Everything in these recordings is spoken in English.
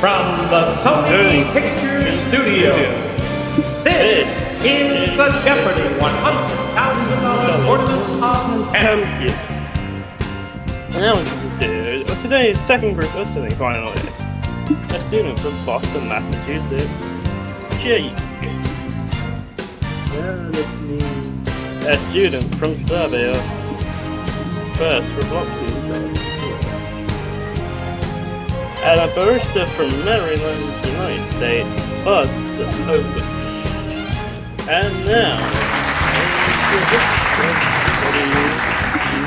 From the Sony Pictures Studio, this is the Jeopardy! $100,000 Tournament of Champions. Now, today's second group of semifinalists, a student from Boston, Massachusetts, Jake. Yeah, that's me. A student from Serbia, first Roblox user. And a barista from Maryland, United States, Budz Open. And now,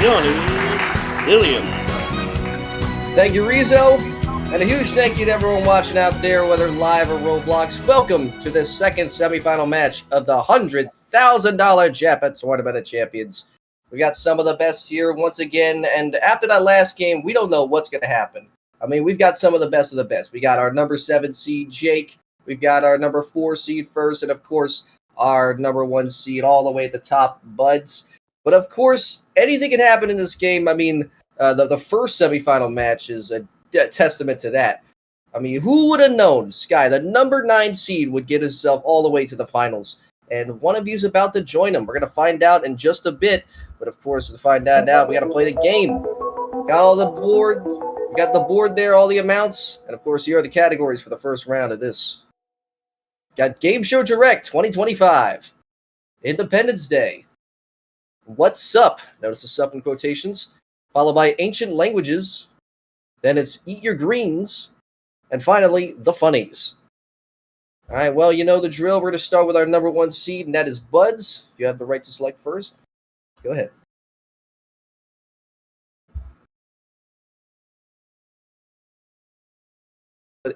Johnny Williams. Thank you, Rizzo, and a huge thank you to everyone watching out there, whether live or Roblox. Welcome to the second semifinal match of the $100,000 JAPPA Tournament of Champions. We got some of the best here once again, and after that last game, we don't know what's going to happen. I mean, we've got some of the best. We got our number 7 seed, Jake. We've got our number 4 seed first, and of course, our number 1 seed all the way at the top, Budz. But of course, anything can happen in this game. I mean, the first semifinal match is a testament to that. I mean, who would have known Sky, the number 9 seed, would get himself all the way to the finals? And one of you's about to join him. We're going to find out in just a bit. But of course, to find that out, we got to play the game. Got all the board. We got the board there, all the amounts. And of course, here are the categories for the first round of this. Got Game Show Direct 2025. Independence Day. What's Up? Notice the sup in quotations. Followed by Ancient Languages. Then it's Eat Your Greens. And finally, The Funnies. All right, well, you know the drill. We're going to start with our number 1 seed, and that is Budz. You have the right to select first. Go ahead.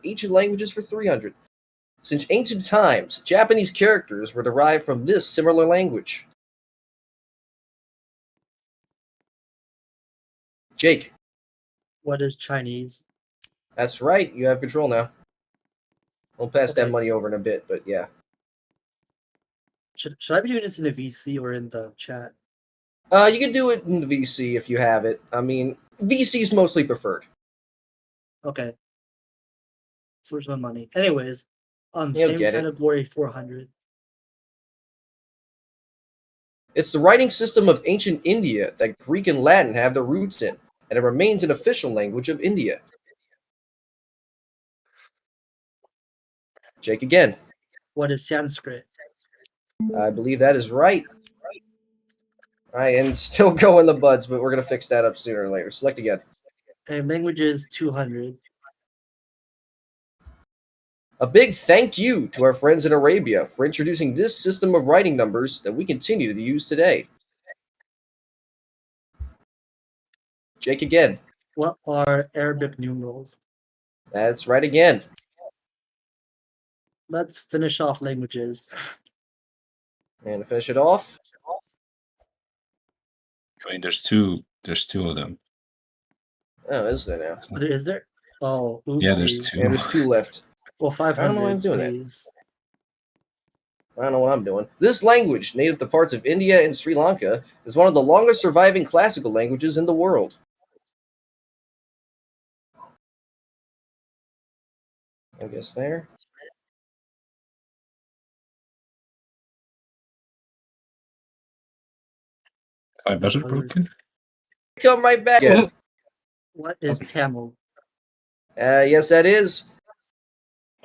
Ancient Languages for 300. Since ancient times, Japanese characters were derived from this similar language. Jake. What is Chinese? That's right. You have control now. We'll pass that Okay. money over in a bit, but yeah. Should I be doing this in the VC or in the chat? You can do it in the VC if you have it. I mean, VC is mostly preferred. Okay. Source my money. Anyways, You'll same get it. category 400. It's the writing system of ancient India that Greek and Latin have their roots in, and it remains an official language of India. Jake again. What is Sanskrit? I believe that is right. All right, and still going the Budz, but we're going to fix that up sooner or later. Select again. And languages 200. A big thank you to our friends in Arabia for introducing this system of writing numbers that we continue to use today. Jake again. What are Arabic numerals? That's right again. Let's finish off languages. And to finish it off, I mean, there's two of them. oh, is there now? Is there? Oh, Yeah, there's oopsie. two. Yeah, there's 2 left. Well, 500. I don't know why I'm doing that. please. I don't know what I'm doing. This language, native to parts of India and Sri Lanka, is one of the longest surviving classical languages in the world. I guess there. My buzzer broken? Come right back. Yeah. What is Tamil? Yes, that is.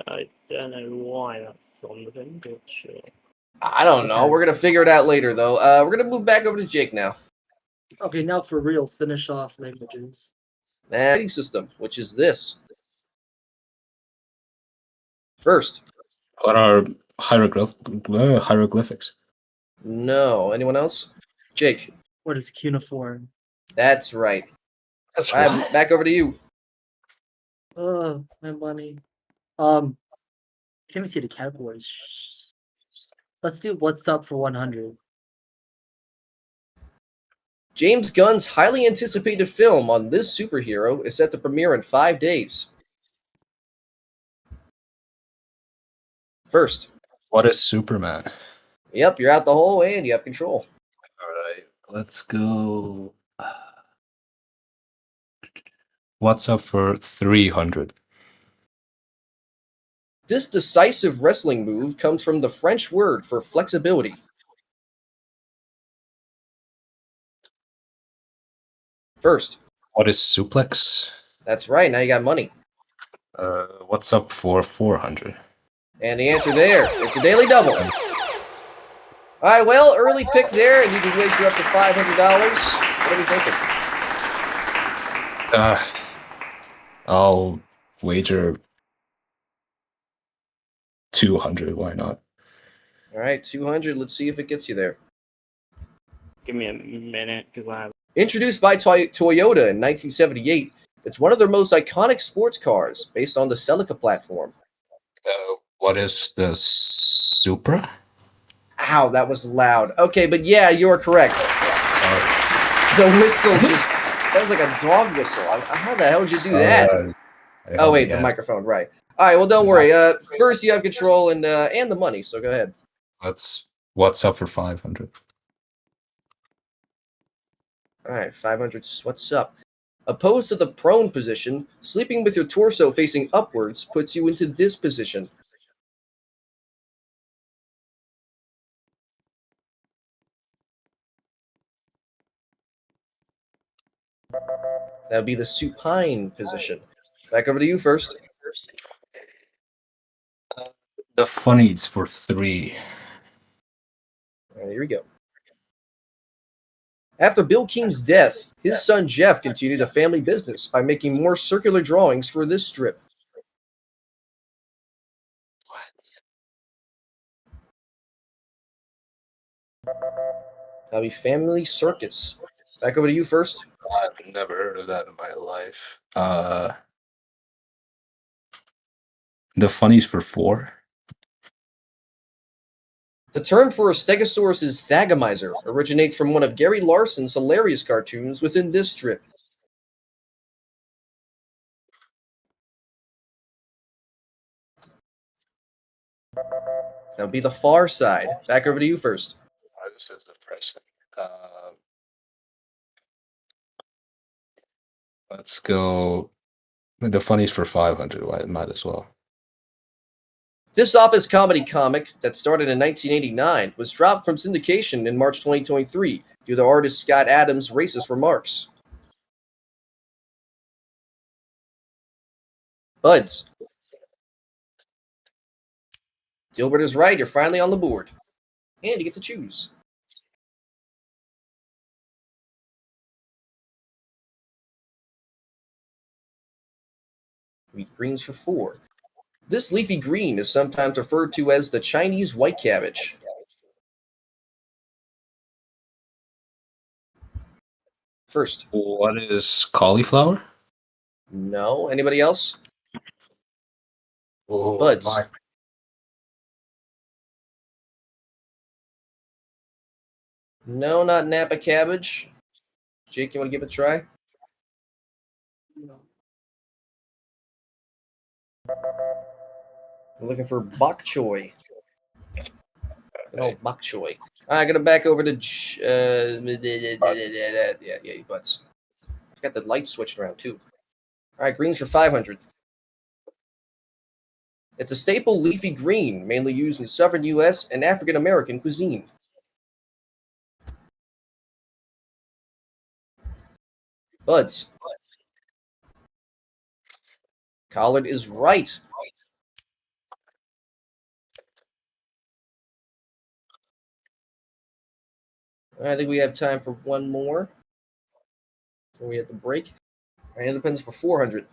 I don't know why that's on the thing, but sure. I don't know. We're going to figure it out later, though. We're going to move back over to Jake now. Okay, now for real, finish off languages. Writing system, which is this. First. What are hieroglyphics? No. Anyone else? Jake. What is cuneiform? That's right. That's All right, back over to you. Oh, my money. Can't even see the categories. Let's do what's up for 100. James Gunn's highly anticipated film on this superhero is set to premiere in 5 days. First. What is Superman? Yep, you're out the whole way and you have control. All right, let's go. What's up for 300? This decisive wrestling move comes from the French word for flexibility. First. What is suplex? That's right. Now you got money. What's up for 400? And the answer there is the daily double. All right, well, early pick there, and you can wager up to $500. What are we thinking? I'll wager 200. Why not? All right, 200. Let's see if it gets you there. Give me a minute, because I have... Introduced by Toyota in 1978, it's one of their most iconic sports cars, based on the Celica platform. What is the Supra? Ow, that was loud. Okay, but yeah, you're correct. Sorry. The whistle just... That was like a dog whistle. How the hell did you do that? Oh, wait, the microphone, right. All right, well, don't worry. First, you have control and the money, so go ahead. What's up for 500? All right, 500. What's up? Opposed to the prone position, sleeping with your torso facing upwards puts you into this position. That would be the supine position. Back over to you first. The funnies for 3. All right, here we go. After Bill King's death, his son Jeff continued a family business by making more circular drawings for this strip. That'll be Family Circus. Back over to you first. I've never heard of that in my life. The funnies for 4. The term for a stegosaurus is thagomizer, originates from one of Gary Larson's hilarious cartoons within this strip. That would be the Far Side. Back over to you first. This is depressing. Let's go. The funnies for 500. Why might as well. This office comedy comic that started in 1989 was dropped from syndication in March 2023 due to artist Scott Adams' racist remarks. Budz. Gilbert is right. You're finally on the board. And you get to choose. Wheat greens for 4. This leafy green is sometimes referred to as the Chinese white cabbage. First. What is cauliflower? No. Anybody else? Oh, Budz. No, not Napa cabbage. Jake, you want to give it a try? I'm looking for bok choy. Oh, bok choy. I'm gonna back over to yeah, Budz. I've got the light switched around too. All right, greens for 500. It's a staple leafy green, mainly used in southern U.S. and African American cuisine. Budz. Collard is right. I think we have time for one more before we hit the break. All right, Independence for 400.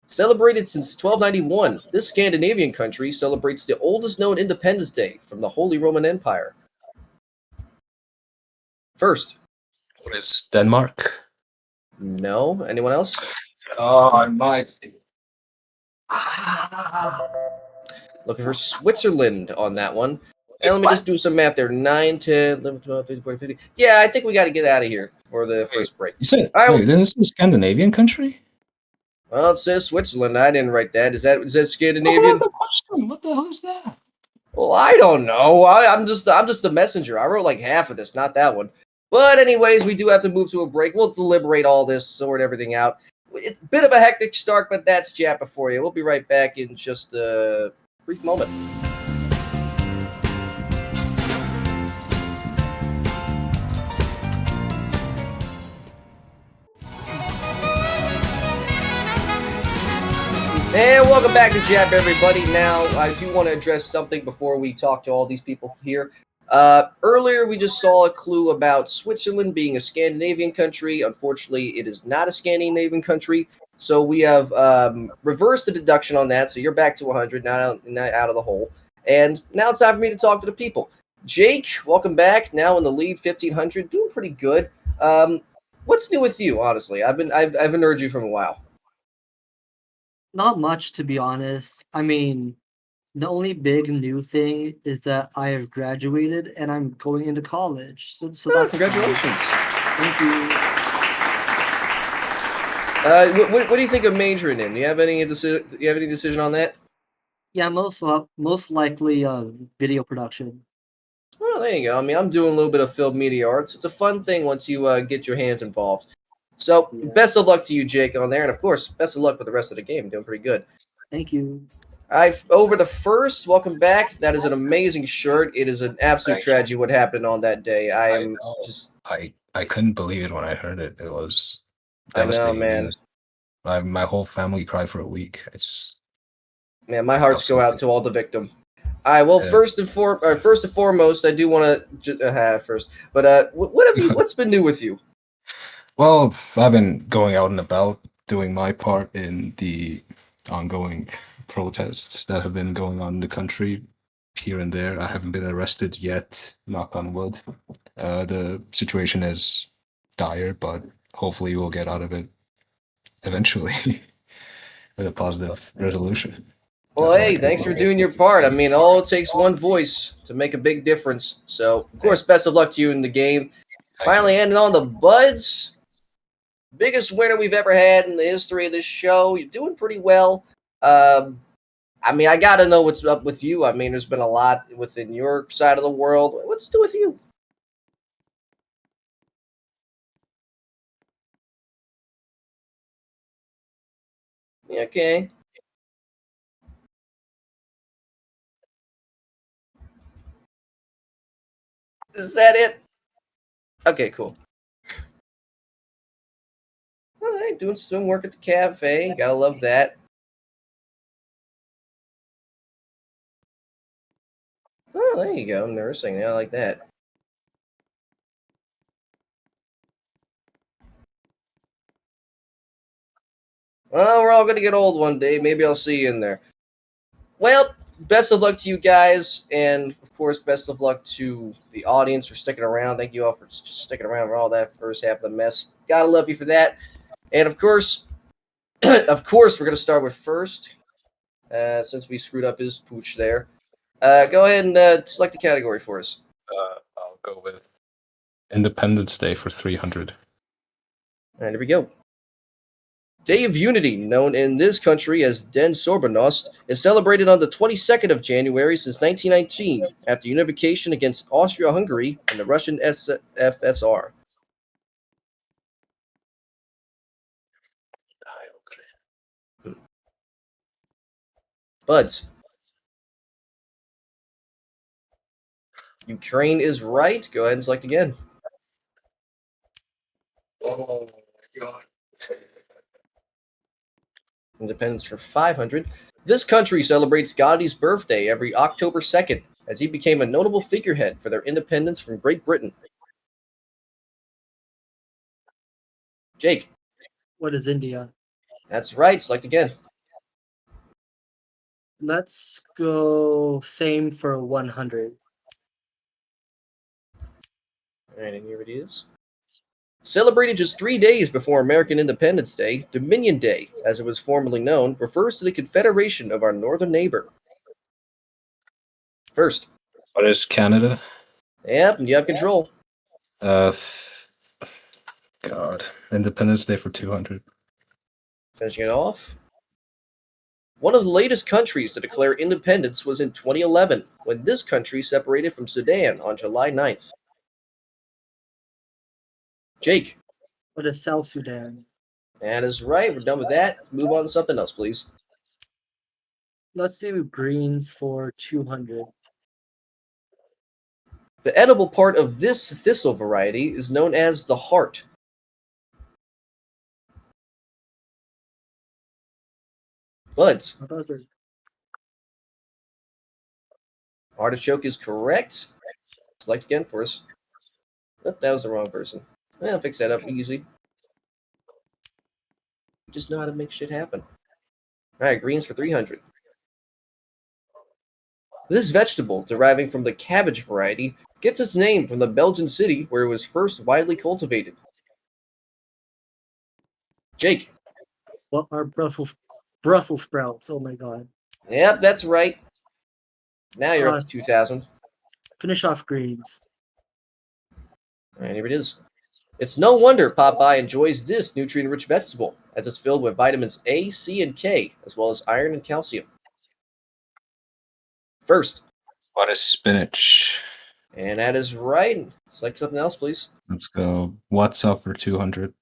Celebrated since 1291, this Scandinavian country celebrates the oldest known Independence Day from the Holy Roman Empire. First. What is Denmark? No. Anyone else? Oh, I might. Looking for Switzerland on that one. And let me just do some math there. 9, 10, 11, 12, 13, 14, 15. Yeah, I think we got to get out of here for the first break. You said, All right, wait, then this is a Scandinavian country? Well, it says Switzerland. I didn't write that. Is that Scandinavian? What the hell is that? Well, I don't know. I'm just the messenger. I wrote like half of this, not that one. But anyways, we do have to move to a break. We'll deliberate all this, sort everything out. It's a bit of a hectic start, but that's Jappa for you. We'll be right back in just a brief moment. And welcome back to Jap, everybody. Now, I do want to address something before we talk to all these people here. Earlier, we just saw a clue about Switzerland being a Scandinavian country. Unfortunately, it is not a Scandinavian country. So we have reversed the deduction on that. So you're back to 100, not out of the hole. And now it's time for me to talk to the people. Jake, welcome back. Now in the lead, 1,500, doing pretty good. What's new with you, honestly? I've ignored you for a while. Not much, to be honest. I mean, the only big new thing is that I have graduated and I'm going into college. So that's Congratulations. Thank you. What do you think of majoring in? Do you have any decision on that? Yeah, most likely video production. Well, there you go. I mean, I'm doing a little bit of film media arts. It's a fun thing once you get your hands involved. So, Yeah. best of luck to you, Jake, on there. And, of course, best of luck with the rest of the game. Doing pretty good. Thank you. Over the first, welcome back. That is an amazing shirt. It is an absolute Thanks. tragedy what happened on that day. I couldn't believe it when I heard it. It was I know, devastating. man. My whole family cried for a week. Man, my hearts go out Absolutely. to all the victim. All right, well, Yeah. first and foremost, I do want to have first. But what's been new with you? Well, I've been going out and about doing my part in the ongoing protests that have been going on in the country here and there. I haven't been arrested yet, knock on wood. The situation is dire, but hopefully we'll get out of it eventually with a positive resolution. Well, That's all I hey, can thanks do. for doing your part. I mean, all it takes one voice to make a big difference. So, of course, best of luck to you in the game. Finally, ending on the Budz. Biggest winner we've ever had in the history of this show. You're doing pretty well. I mean, I got to know what's up with you. I mean, there's been a lot within your side of the world. What's new with you? Yeah, okay. Is that it? Okay, cool. All right, doing some work at the cafe. Gotta love that. Oh, there you go. Nursing. I like that. Well, we're all gonna get old one day. Maybe I'll see you in there. Well, best of luck to you guys, and of course, best of luck to the audience for sticking around. Thank you all for just sticking around for all that first half of the mess. Gotta love you for that. And of course, we're gonna start with first, since we screwed up his pooch there. Go ahead and select the category for us. I'll go with Independence Day for 300. All right, here we go. Day of Unity, known in this country as Den Sorbenost, is celebrated on the 22nd of January since 1919, after unification against Austria-Hungary and the Russian SFSR. Budz. Ukraine is right. Go ahead and select again. Oh my god. Independence for 500. This country celebrates Gandhi's birthday every October 2nd, as he became a notable figurehead for their independence from Great Britain. Jake. What is India? That's right. Select again. Let's go same for 100. All right, and here it is. Celebrated just 3 days before American Independence Day, Dominion Day, as it was formerly known, refers to the confederation of our northern neighbor. First. What is Canada? Yep, you have control. God. Independence Day for 200. Finishing it off. One of the latest countries to declare independence was in 2011, when this country separated from Sudan on July 9th. Jake. What is South Sudan? That is right. We're done with that. Let's move on to something else, please. Let's do greens for 200. The edible part of this thistle variety is known as the heart. Budz. How about the Artichoke is correct. Select again for us. Oh, that was the wrong person. I'll fix that up easy. You just know how to make shit happen. Alright, greens for 300. This vegetable, deriving from the cabbage variety, gets its name from the Belgian city where it was first widely cultivated. Jake. what are Brussels sprouts? Oh my god. Yep, that's right. Now you're up to 2,000. Finish off greens. And here it is. It's no wonder Popeye enjoys this nutrient-rich vegetable, as it's filled with vitamins A, C, and K, as well as iron and calcium. First. What is spinach? And that is right. Select something else, please. Let's go. What's up for 200?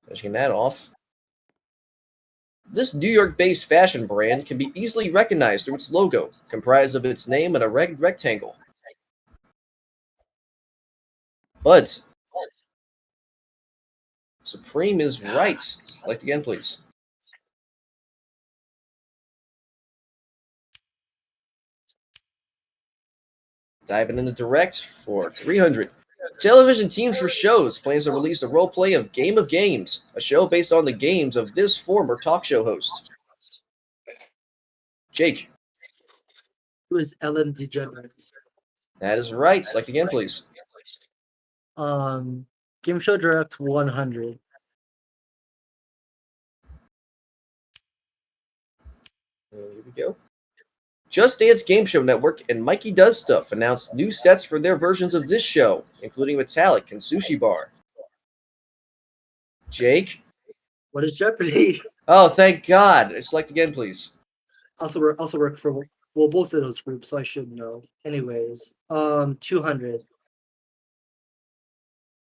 Finishing that off. This New York-based fashion brand can be easily recognized through its logo, comprised of its name and a rectangle. Budz. Supreme is right. Select again, please. Diving into direct for 300. Television Teams for Shows plans to release a roleplay of Game of Games, a show based on the games of this former talk show host. Jake. Who is Ellen DeGeneres? That is right. Select again, please. Game Show Direct 100. Here we go. Just Dance Game Show Network and Mikey Does Stuff announced new sets for their versions of this show, including Metallic and Sushi Bar. Jake? What is Jeopardy? Oh, thank God. Select again, please. Also work for both of those groups, so I should know. Anyways, 200.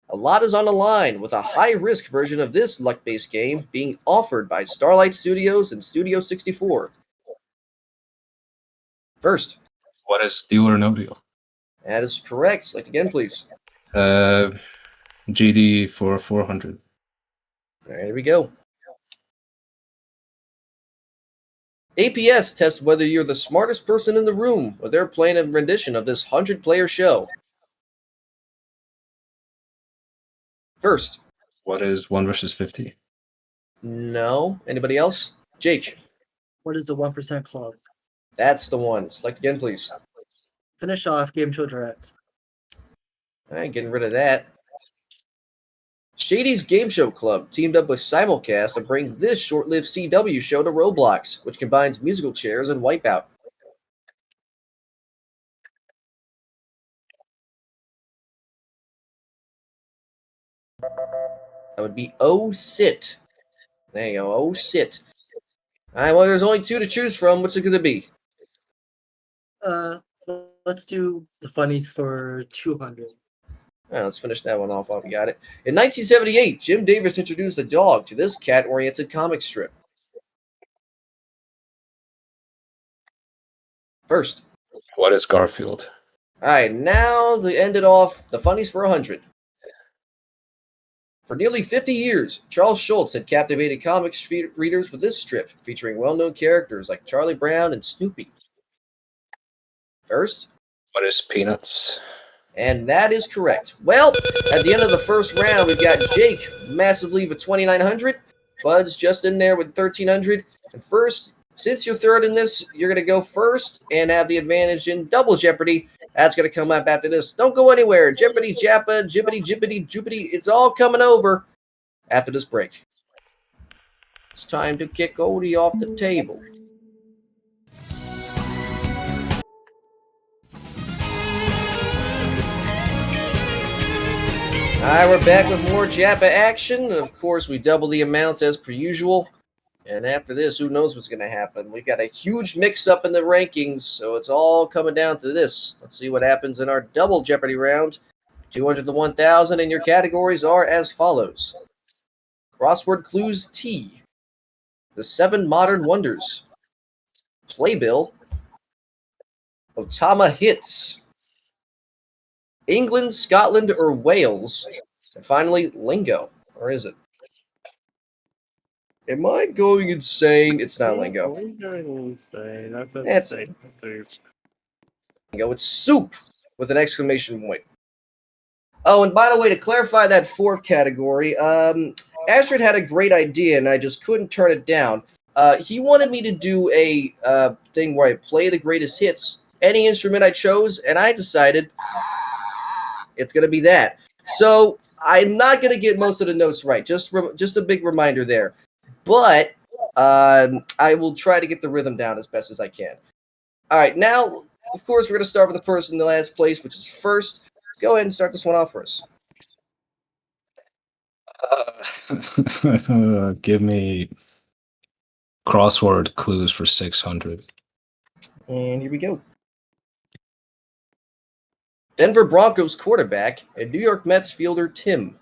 A lot is on the line, with a high-risk version of this luck-based game being offered by Starlight Studios and Studio 64. First. What is Deal or No Deal? That is correct. Select again, please. GD for 400. All right, here we go. APS tests whether you're the smartest person in the room, or they're playing a rendition of this 100-player show. First. What is 1 versus 50? No. Anybody else? Jake. What is the 1% Club? That's the one. Select again, please. Finish off Game Show Direct. All right, getting rid of that. Shady's Game Show Club teamed up with Simulcast to bring this short-lived CW show to Roblox, which combines musical chairs and Wipeout. That would be Oh Sit. There you go, Oh Sit. All right, well, there's only two to choose from. What's it going to be? Let's do the funnies for 200. All right, let's finish that one off while we got it. In 1978, Jim Davis introduced a dog to this cat-oriented comic strip. First. What is Garfield? All right, now to end it off, the funnies for 100. For nearly 50 years, Charles Schulz had captivated comics readers with this strip, featuring well-known characters like Charlie Brown and Snoopy. First. What is Peanuts? And that is correct. Well, at the end of the first round, we've got Jake, massive lead with 2,900. Budz just in there with 1,300. And first, since you're third in this, you're going to go first and have the advantage in Double Jeopardy. That's going to come up after this. Don't go anywhere. Jeopardy, Jappa, Jibbity, Jibbity, Jibbity. It's all coming over after this break. It's time to kick Odie off the table. All right, we're back with more Jappa action. And of course, we double the amounts as per usual. And after this, who knows what's going to happen? We've got a huge mix-up in the rankings, so it's all coming down to this. Let's see what happens in our double Jeopardy round. 200 to 1,000, and your categories are as follows. Crossword clues T. The 7 modern wonders. Playbill. Otama hits. England, Scotland, or Wales. And finally, lingo. Or is it? Am I going insane? It's not lingo. I'm going insane. I thought That's to say soup. Lingo. It's soup with an exclamation point. Oh, and by the way, to clarify that 4th category, Astrid had a great idea, and I just couldn't turn it down. He wanted me to do a thing where I play the greatest hits, any instrument I chose, and I decided it's going to be that. So I'm not going to get most of the notes right. Just a big reminder there. But I will try to get the rhythm down as best as I can. All right, now, of course, we're going to start with the person in the last place, which is first. Go ahead and start this one off for us. Give me crossword clues for 600. And here we go. Denver Broncos quarterback and New York Mets fielder Tim.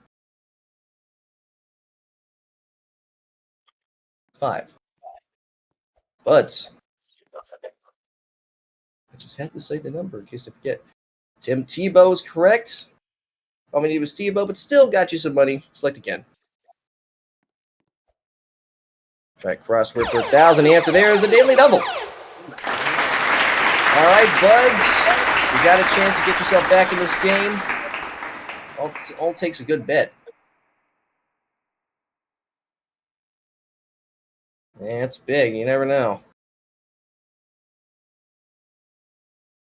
5. Budz. I just had to say the number in case I forget. Tim Tebow is correct. I mean, it was Tebow, but still got you some money. Select again. Try crossword for 1,000. The answer there is a daily double. All right, Budz. You got a chance to get yourself back in this game. All takes a good bet. Yeah, it's big. You never know.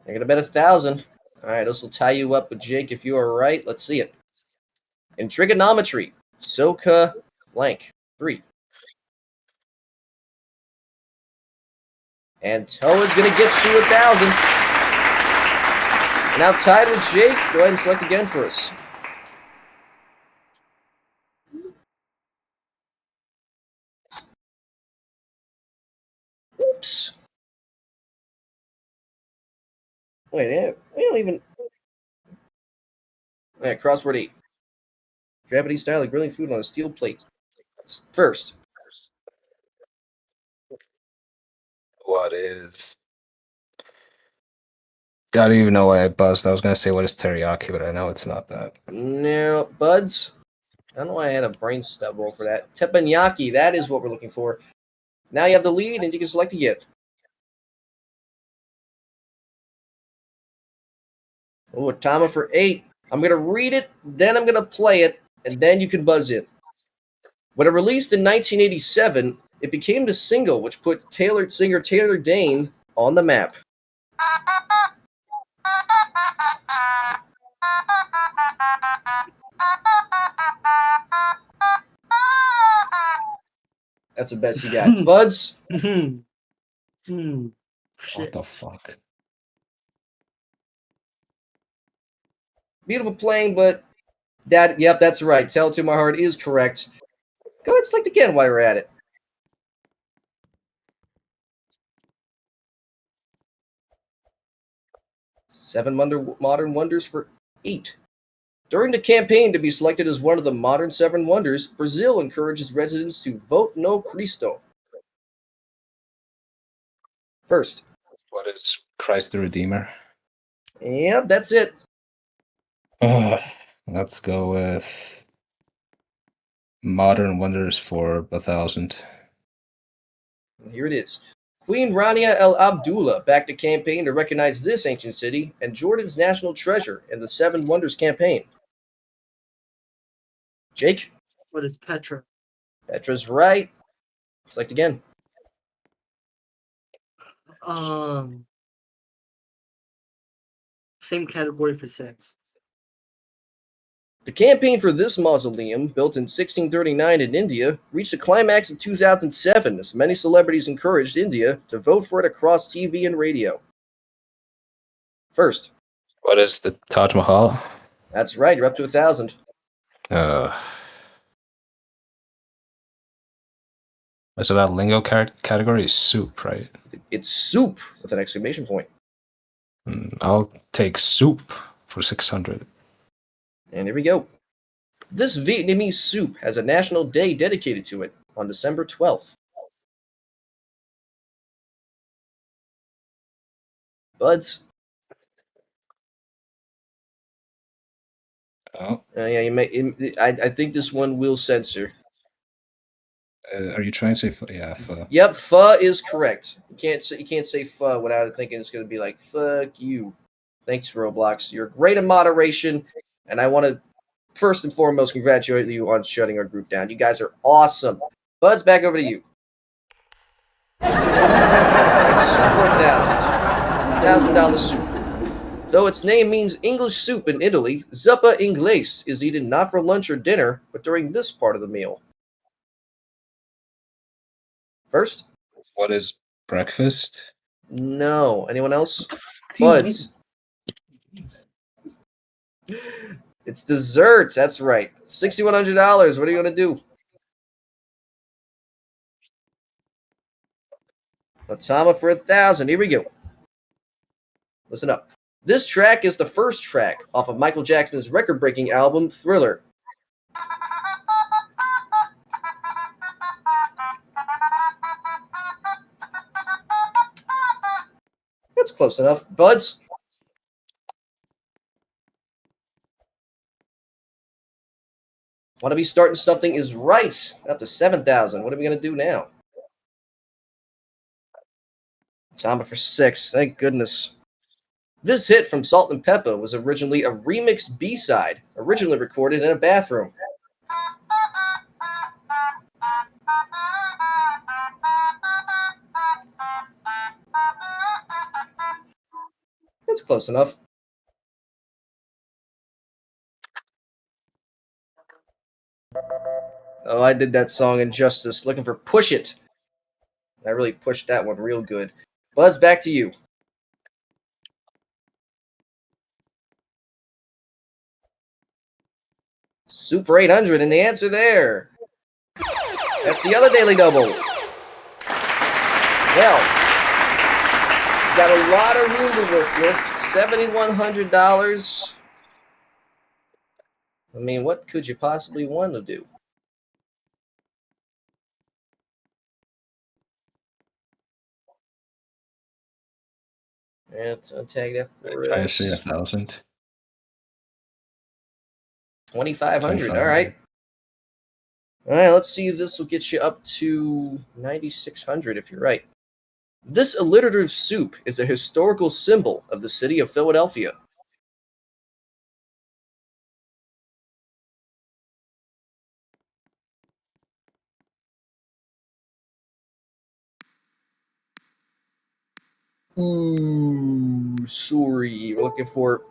You're gonna bet 1,000. All right, this will tie you up with Jake if you are right. Let's see it. In trigonometry, Soka blank 3. And Toe is gonna get you 1,000. Now tied with Jake. Go ahead and select again for us. Oops. Wait, we don't even. All right, crossword 8. Japanese style of grilling food on a steel plate. First. What is? I don't even know why I buzzed. I was gonna say what is teriyaki, but I know it's not that. No, Budz. I don't know why I had a brain stub roll for that. Teppanyaki, that is what we're looking for. Now you have the lead, and you can select again. Oh, Otama for 8. I'm going to read it, then I'm going to play it, and then you can buzz in. When it released in 1987, it became the single which put singer Taylor Dane on the map. That's the best you got. Budz? What the fuck? Beautiful playing, but yep, that's right. Tell It To My Heart is correct. Go ahead and select again while you're at it. Seven modern wonders for 8. During the campaign to be selected as one of the modern 7 wonders, Brazil encourages residents to vote no Cristo. First. What is Christ the Redeemer? Yep, that's it. Let's go with Modern Wonders for 1,000. Here it is. Queen Rania El Abdullah backed a campaign to recognize this ancient city and Jordan's national treasure in the 7 Wonders campaign. Jake? What is Petra? Petra's right. Select again. Same category for 6. The campaign for this mausoleum, built in 1639 in India, reached a climax in 2007 as many celebrities encouraged India to vote for it across TV and radio. First. What is the Taj Mahal? That's right, you're up to 1,000. So that lingo category is soup, right? It's soup with an exclamation point. I'll take soup for 600. And here we go. This Vietnamese soup has a national day dedicated to it on December 12th. Budz? Oh, Yeah, you may. I think this one will censor. are you trying to say? Yeah, Yep, pho is correct. You can't say pho without thinking it's going to be like fuck you. Thanks, Roblox. You're great in moderation, and I want to first and foremost congratulate you on shutting our group down. You guys are awesome. Budz, back over to you. Soup for $1,000 soup. Though its name means English soup in Italy, zuppa inglese is eaten not for lunch or dinner, but during this part of the meal. First? what is breakfast? No. Anyone else? Budz. It's dessert. That's right. $6,100. What are you going to do? Otama for $1,000. Here we go. Listen up. This track is the first track off of Michael Jackson's record-breaking album, Thriller. That's close enough. Budz? Want to be starting something is right. Up to $7,000. What are we going to do now? Otama for $6,000. Thank goodness. This hit from Salt and Peppa was originally a remixed B-side, originally recorded in a bathroom. That's close enough. Oh, I did that song injustice, looking for Push It. I really pushed that one real good. Budz, back to you. Soup for $800, and the answer there. That's the other daily double. Well, got a lot of room to work with. $7,100. I mean, what could you possibly want to do? Let's untag that for I say 1,000. 2,500. All right. All right, let's see if this will get you up to 9,600 if you're right. This alliterative soup is a historical symbol of the city of Philadelphia. Ooh, sorry. We're looking for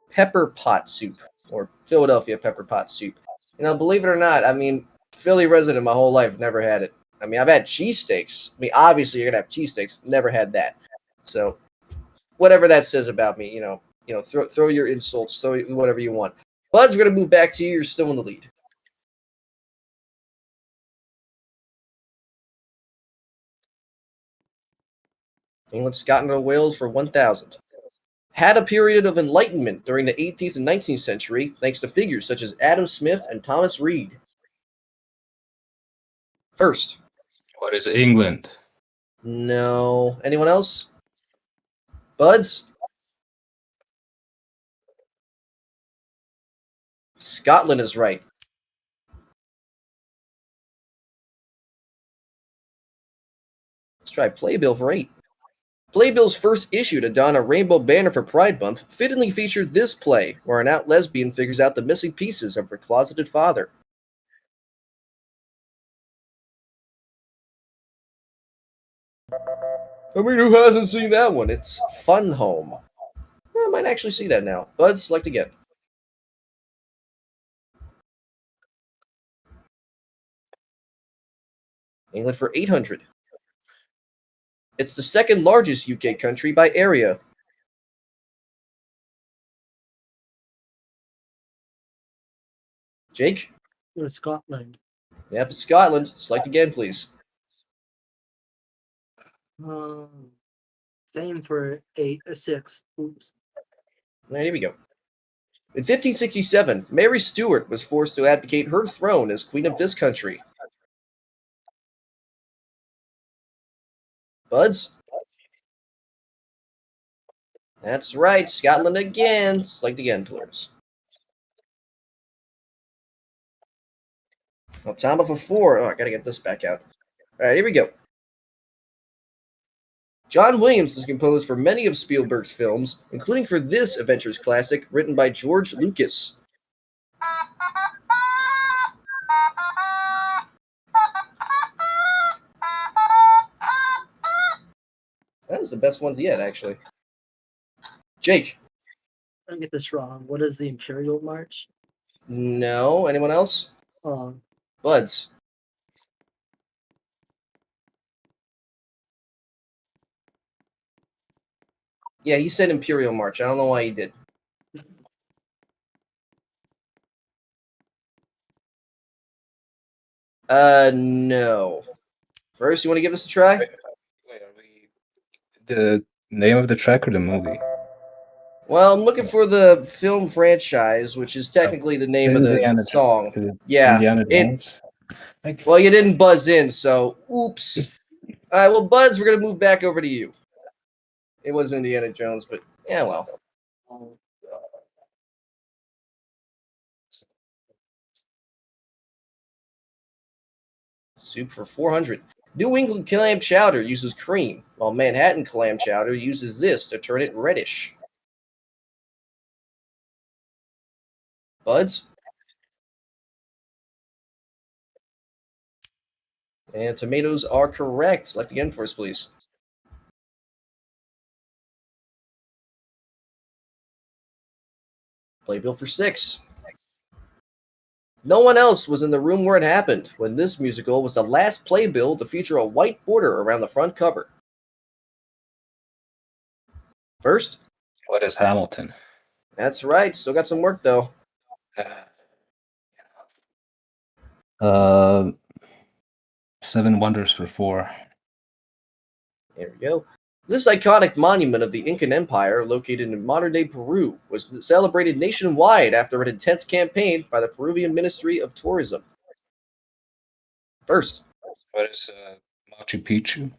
pepper pot soup or Philadelphia pepper pot soup. You know, believe it or not, I mean, Philly resident my whole life, never had it. I mean, I've had cheesesteaks. I mean, obviously you're gonna have cheesesteaks. Never had that. So, whatever that says about me, throw your insults, throw whatever you want. Budz, we're gonna move back to you. You're still in the lead. England, Scotland, or Wales for 1,000. Had a period of enlightenment during the 18th and 19th century, thanks to figures such as Adam Smith and Thomas Reed. First. What is England? No. Anyone else? Budz? Scotland is right. Let's try Playbill for 8. Playbill's first issue to don a rainbow banner for Pride Month fittingly featured this play, where an out lesbian figures out the missing pieces of her closeted father. I mean, who hasn't seen that one? It's Fun Home. I might actually see that now. Budz, select again. England for 800. It's the second largest UK country by area. Jake? Scotland. Yep, Scotland. Select again, please. Same for 6. Oops. All right, here we go. In 1567, Mary Stuart was forced to abdicate her throne as Queen of this country. Budz? That's right, Scotland again. Select again, please. Well, time for 4. Oh, I gotta get this back out. Alright, here we go. John Williams has composed for many of Spielberg's films, including for this adventures classic written by George Lucas. That was the best ones yet, actually. Jake? I'm gonna get this wrong. What is the Imperial March? No. Anyone else? Budz? Yeah, he said Imperial March. I don't know why he did. No. First, you want to give this a try? Wait, are we the name of the track or the movie? Well, I'm looking for the film franchise, which is technically the name of the Indiana song. Jones. Yeah. Indiana Jones. Well, you didn't buzz in, so oops. All right, well, Budz, we're going to move back over to you. It was Indiana Jones, but yeah, well. Soup for 400. New England clam chowder uses cream, while Manhattan clam chowder uses this to turn it reddish. Budz? And tomatoes are correct. Select again for us, please. Playbill for 6. No one else was in the room where it happened when this musical was the last playbill to feature a white border around the front cover. First? What is Hamilton? That's right. Still got some work, though. 7 Wonders for 4. There we go. This iconic monument of the Incan Empire, located in modern-day Peru, was celebrated nationwide after an intense campaign by the Peruvian Ministry of Tourism. First. What is Machu Picchu?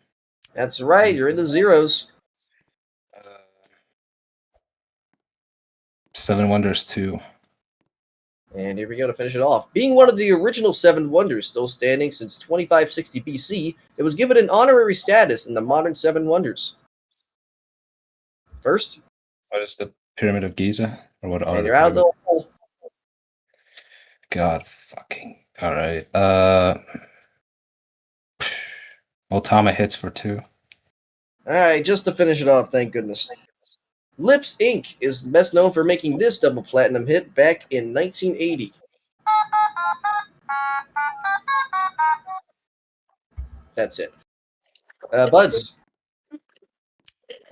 That's right. You're in the zeros. 7 Wonders 2. And here we go to finish it off. Being one of the original 7 wonders still standing since 2560 BC, it was given an honorary status in the modern 7 wonders. First. What is the Pyramid of Giza? Or what are And you're out of the hole. God fucking. Alright. Otama hits for 2. Alright, just to finish it off, thank goodness. Lips Inc. is best known for making this double platinum hit back in 1980. That's it. Budz.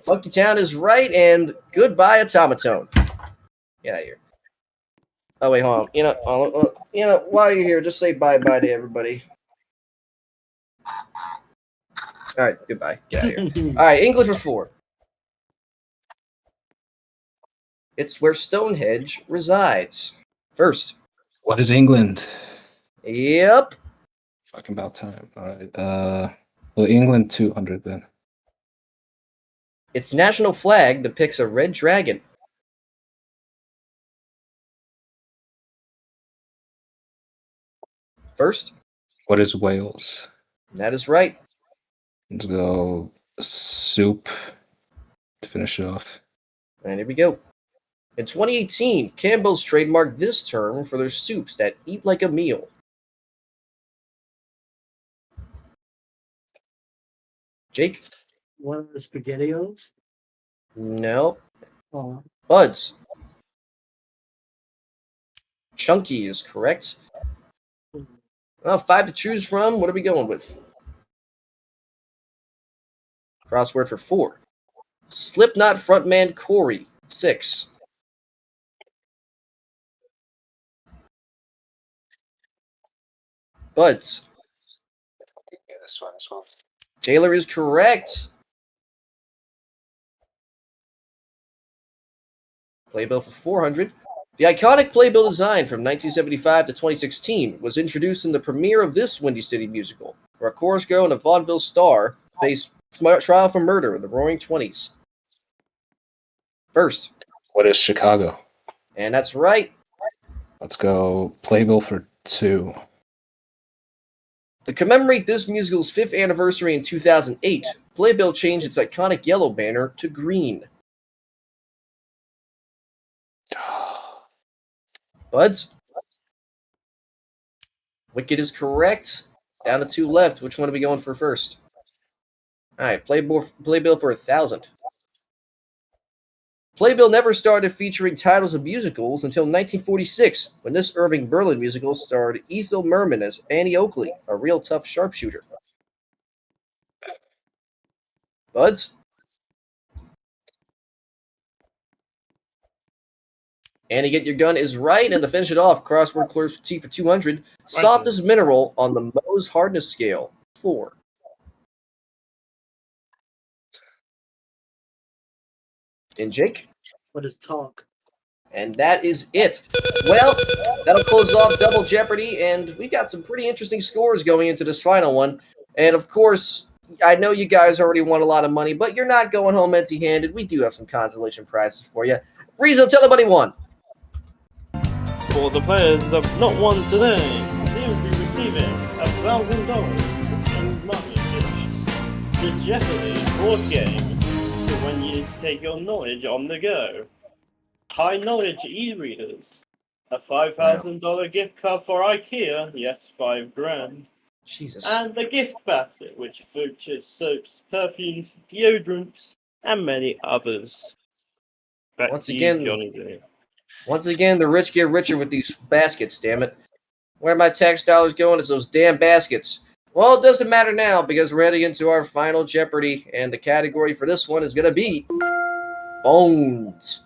Funky Town is right, and goodbye, Automaton. Get out of here. Oh, wait, hold on. While you're here, just say bye-bye to everybody. All right, goodbye. Get out of here. All right, English for 4. It's where Stonehenge resides. First. What is England? Yep. Fucking about time. Alright. Well, England 200 then. Its national flag depicts a red dragon. First. What is Wales? That is right. Let's go soup to finish it off. And here we go. In 2018, Campbell's trademarked this term for their soups that eat like a meal. Jake? One of the SpaghettiOs? No. Oh. Budz? Chunky is correct. Well, 5 to choose from. What are we going with? Crossword for 4. Slipknot frontman Corey. 6. Budz? Yeah, this one as well. Taylor is correct. Playbill for 400. The iconic playbill design from 1975 to 2016 was introduced in the premiere of this Windy City musical, where a chorus girl and a vaudeville star face trial for murder in the Roaring '20s. First. What is Chicago? And that's right. Let's go playbill for 2. To commemorate this musical's 5th anniversary in 2008, Playbill changed its iconic yellow banner to green. Budz? Wicked is correct. Down to 2 left. Which one are we going for first? Alright, Playbill for 1,000. Playbill never started featuring titles of musicals until 1946, when this Irving Berlin musical starred Ethel Merman as Annie Oakley, a real tough sharpshooter. Budz? Annie Get Your Gun is right, and to finish it off, crossword clears for T for 200. Softest mineral on the Mohs hardness scale, 4. And Jake? What is talk? And that is it. Well, that'll close off Double Jeopardy, and we got some pretty interesting scores going into this final one. And of course, I know you guys already won a lot of money, but you're not going home empty-handed. We do have some consolation prizes for you. Rizzo, tell everybody won. For the players that have not won today, they will be receiving $1,000 in money gifts. The Jeopardy board game, so when you take your knowledge on the go. High knowledge e-readers. A $5,000 gift card for IKEA, yes, $5,000. Jesus. And the gift basket, which features soaps, perfumes, deodorants, and many others. Back Once to you, again, Johnny D. Once again, the rich get richer with these baskets, damn it. Where are my tax dollars going? Is those damn baskets. Well, it doesn't matter now because we're heading into our final Jeopardy, and the category for this one is going to be Bones.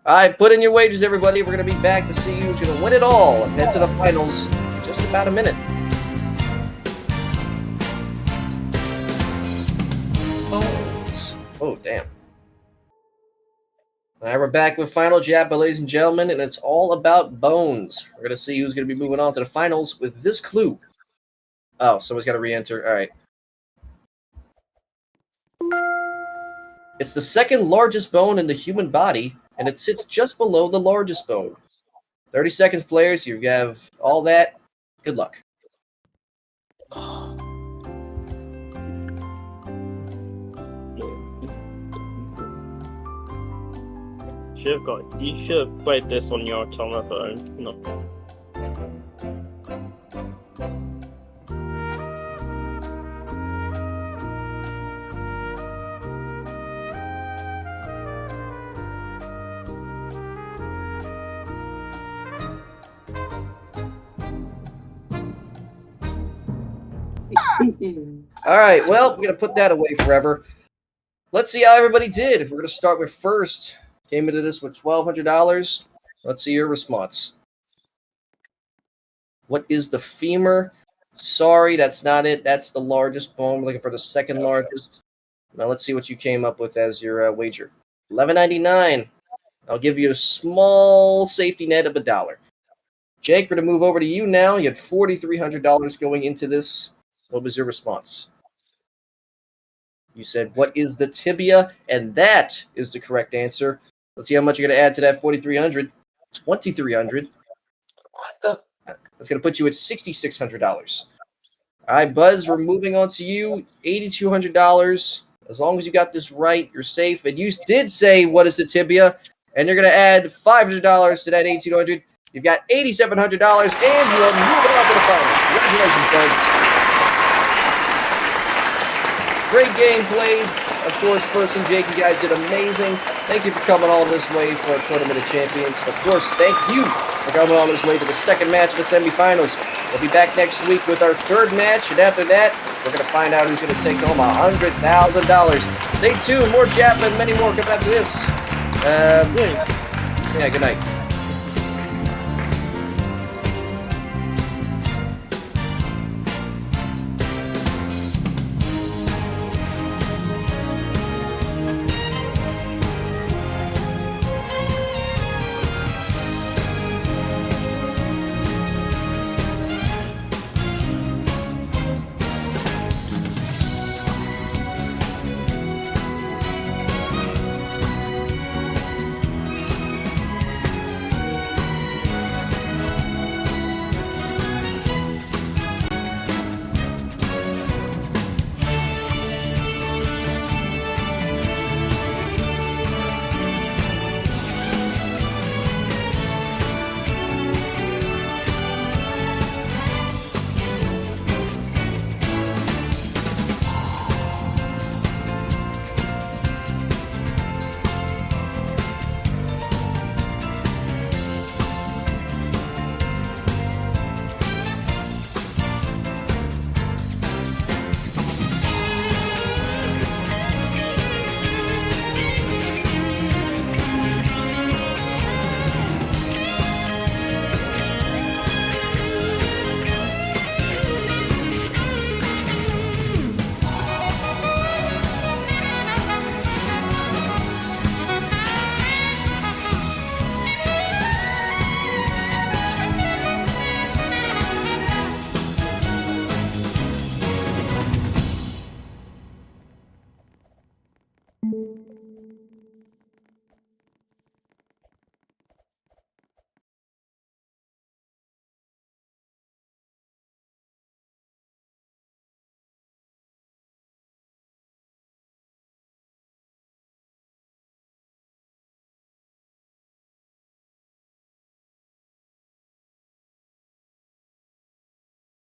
All right, put in your wagers, everybody. We're going to be back to see who's going to win it all and head to the finals in just about a minute. Bones. Oh, damn. All right, we're back with Final JAPPA, ladies and gentlemen, and it's all about Bones. We're going to see who's going to be moving on to the finals with this clue. Oh, someone's got to re-enter. All right. It's the second largest bone in the human body, and it sits just below the largest bone. 30 seconds, players. You have all that. Good luck. You should have played this on your telephone. No. All right, well, we're going to put that away forever. Let's see how everybody did. We're going to start with first. Came into this with $1,200. Let's see your response. What is the femur? Sorry, that's not it. That's the largest bone. We're looking for the second largest. Now let's see what you came up with as your wager. $11.99. I'll give you a small safety net of $1. Jake, we're going to move over to you now. You had $4,300 going into this. What was your response? You said, what is the tibia? And that is the correct answer. Let's see how much you're going to add to that $4,300. $2,300. What the? That's going to put you at $6,600. All right, Budz, we're moving on to you. $8,200. As long as you got this right, you're safe. And you did say, what is the tibia? And you're going to add $500 to that $8,200. You've got $8,700, and you are moving on to the finals. Congratulations, Budz. Great game played. Of course, First and Jake, you guys did amazing. Thank you for coming all this way for a Tournament of Champions. Of course, thank you for coming all this way to the second match of the semifinals. We'll be back next week with our third match, and after that, we're going to find out who's going to take home $100,000. Stay tuned. More JAPPA and many more coming after this. Yeah, good night.